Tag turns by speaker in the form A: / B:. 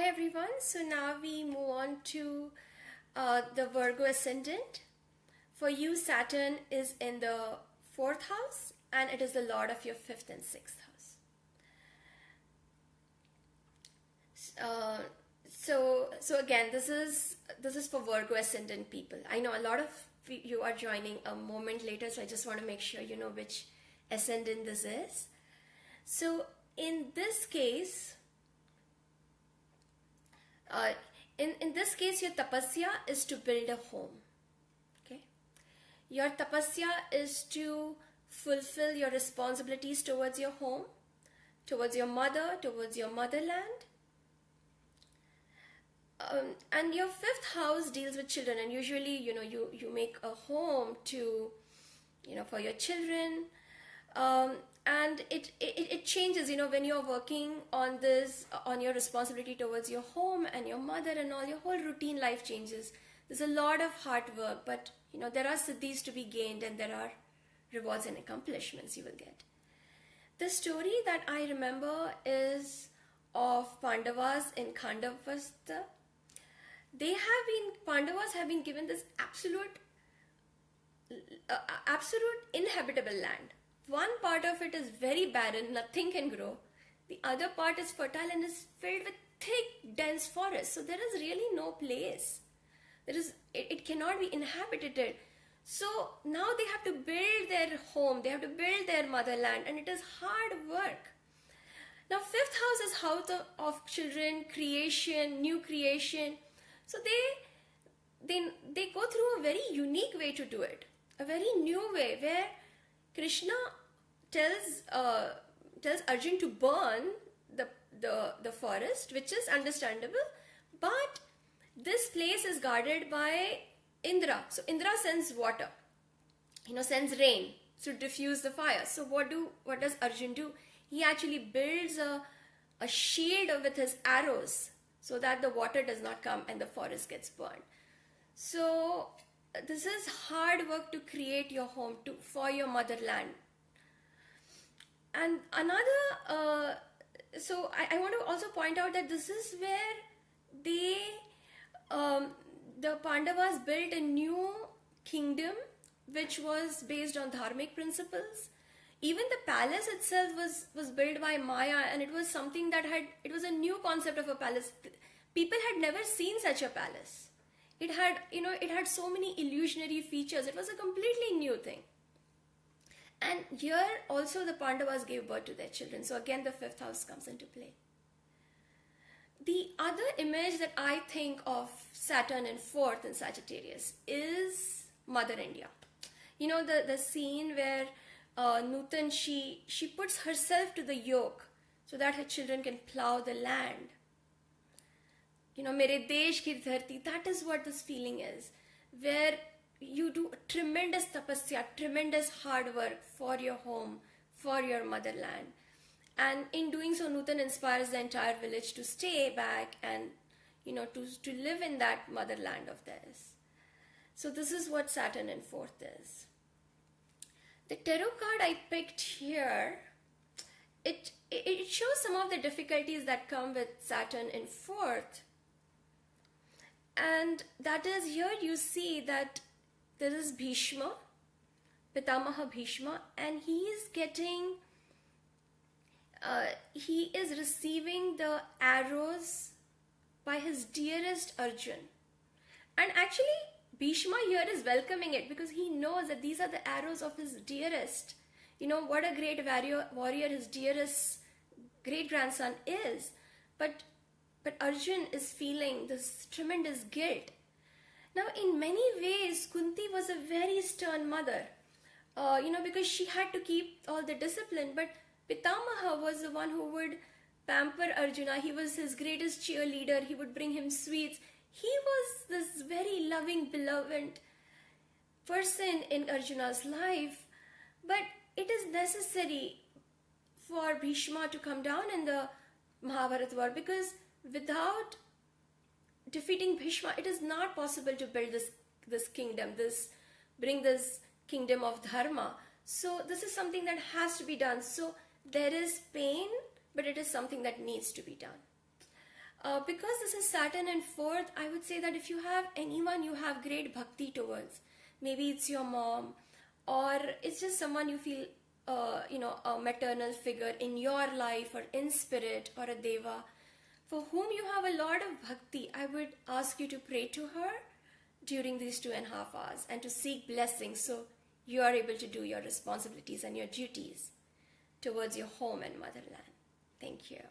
A: everyone. So now we move on to the Virgo Ascendant. For you, Saturn is in the 4th house and it is the lord of your 5th and 6th house. So again, this is for Virgo Ascendant people. I know a lot of you are joining a moment later, so I just want to make sure you know which ascendant this is. So in this case, in this case, your tapasya is to build a home. Okay, your tapasya is to fulfill your responsibilities towards your home, towards your mother, towards your motherland. And your 5th house deals with children, and usually you make a home to for your children, and it changes when you're working on this, on your responsibility towards your home and your mother and all. Your whole routine life changes. There's a lot of hard work, but there are siddhis to be gained, and there are rewards and accomplishments you will get. The story that I remember is of Pandavas in Khandavasta. Pandavas have been given this absolute inhabitable land. One part of it is very barren, nothing can grow. The other part is fertile and is filled with thick, dense forests. So there is really no place. It cannot be inhabited. So now they have to build their home, they have to build their motherland, and it is hard work. Now 5th house is house of children, creation, new creation. So they go through a very unique way to do it, a very new way, where Krishna tells Arjun to burn the forest, which is understandable, but this place is guarded by Indra. So Indra sends water, sends rain to diffuse the fire. So what does Arjun do? He actually builds a shield with his arrows, so that the water does not come and the forest gets burned. So this is hard work to create your home for your motherland. And another, so I want to also point out that this is where the Pandavas built a new kingdom which was based on dharmic principles. Even the palace itself was built by Maya, and it was something it was a new concept of a palace. People had never seen such a palace. It had so many illusionary features. It was a completely new thing. And here also the Pandavas gave birth to their children. So again, the 5th house comes into play. The other image that I think of Saturn in 4th in Sagittarius is Mother India. The scene where Nutan, she puts herself to the yoke so that her children can plow the land. Mere desh ki dharti, that is what this feeling is, where you do tremendous tapasya, tremendous hard work for your home, for your motherland. And in doing so, Nutan inspires the entire village to stay back and, to live in that motherland of theirs. So this is what Saturn in 4th is. The tarot card I picked here, it shows some of the difficulties that come with Saturn in 4th. And that is, here you see that there is Bhishma, Pitamaha Bhishma, and he is receiving the arrows by his dearest Arjun. And actually, Bhishma here is welcoming it because he knows that these are the arrows of his dearest. What a great warrior his dearest great-grandson is. But Arjun is feeling this tremendous guilt. Now, in many ways, Kunti was a very stern mother, because she had to keep all the discipline. But Pitamaha was the one who would pamper Arjuna. He was his greatest cheerleader. He would bring him sweets. He was this very loving, beloved person in Arjuna's life. But it is necessary for Bhishma to come down in the Mahabharata war, because without defeating Bhishma, it is not possible to build this kingdom, bring this kingdom of dharma. So this is something that has to be done. So there is pain, but it is something that needs to be done. Because this is Saturn in fourth, I would say that if you have anyone you have great bhakti towards, maybe it's your mom, or it's just someone you feel, a maternal figure in your life or in spirit or a deva, for whom you have a lot of bhakti, I would ask you to pray to her during these 2.5 hours and to seek blessings so you are able to do your responsibilities and your duties towards your home and motherland. Thank you.